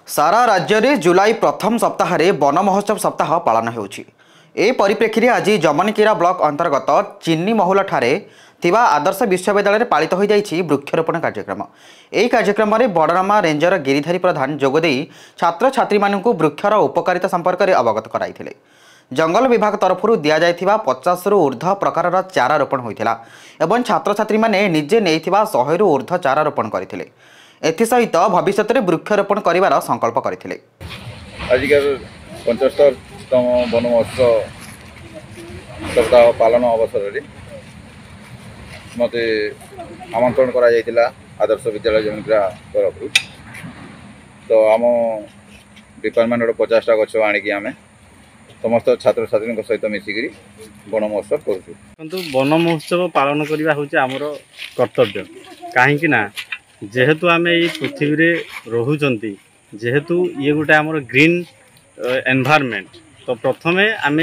सारा राज्य में जुलाई प्रथम सप्ताह वन महोत्सव सप्ताह पालन होउछि। ए परिप्रेक्षी में आज जमनकीरा ब्लॉक अंतर्गत चिन्नी महुल ठारे थिबा आदर्श विश्वविद्यालय में पालित हो जाइछि वृक्षरोपण कार्यक्रम। यह कार्यक्रम में बड़रामा रेंजर गिरिधारी प्रधान जोगदे छात्र छात्री मानू वृक्षर उपकारिता संपर्क में अवगत कराइथिले। जंगल विभाग तरफ दि जाइथिबा 50 रु ऊर्ध्व प्रकार चारा रोपण होइथिला एवं छात्र छात्री माने निजे नैथिबा 100 रु ऊर्ध्व चारा रोपण करथिले। एथिसहित भविष्य में वृक्षरोपण कर संकल्प करथिले। आजिकार 75तम वन महोत्सव सप्ताह पालन अवसर में मते आमंत्रण करा जाइतिला आदर्श विद्यालय जमनकीरा तरफ। तो आम डिपार्टमेंट 50टा गछ आनिकी आमे समस्त छात्र छात्री सहित मिसिकी वन महोत्सव करूँ। किंतु वन महोत्सव पालन करवा हूँ आमर कर्तव्य। कहीं ना जेहेतु आम ये पृथ्वी रे रोचंती, जेहेतु ये गोटे आमर ग्रीन एनवायरनमेंट, तो प्रथमे आम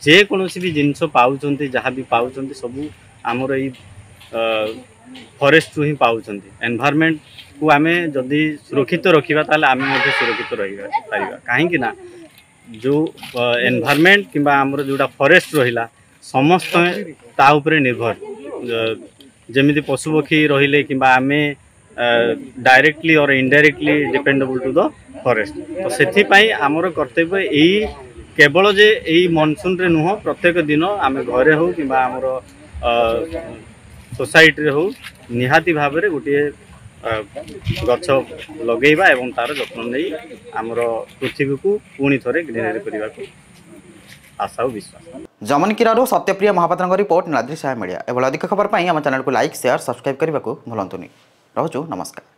जेकोसी भी जिनस पाँच जहाँ भी पाँच सबू आमर ये फॉरेस्ट ही पाँच एनवायरनमेंट को आम जदि सुरक्षित रखा ताले आम सुरक्षित रहा। कहीं ना जो एनवायरनमेंट कि आमर जोटा फॉरेस्ट रहा समस्त ता उपरे निर्भर। जमी पशु पक्षी रहिले कि आम डायरेक्टली और indirectly dependable to the forest. तो से आमर कर्तव्य यही केवल जे यही मनसून रे नुह, प्रत्येक दिन आम घरे हो कि आमर सोसाइटी हो निहाती भाव में गोटे गछ लगेଇବା एवं तार जत्न नहीं आमर पृथ्वी को पुणी थे ग्रीनरी करने को आशा और विश्वास। जमनकीरारू सत्यप्रिय महापात्र रिपोर्ट नीलाद्री साहा मीडिया। एभली अधिक खबर पर आम चैनल को लाइक शेयर सब्सक्राइब करने को भूलुनी। रोचु नमस्कार।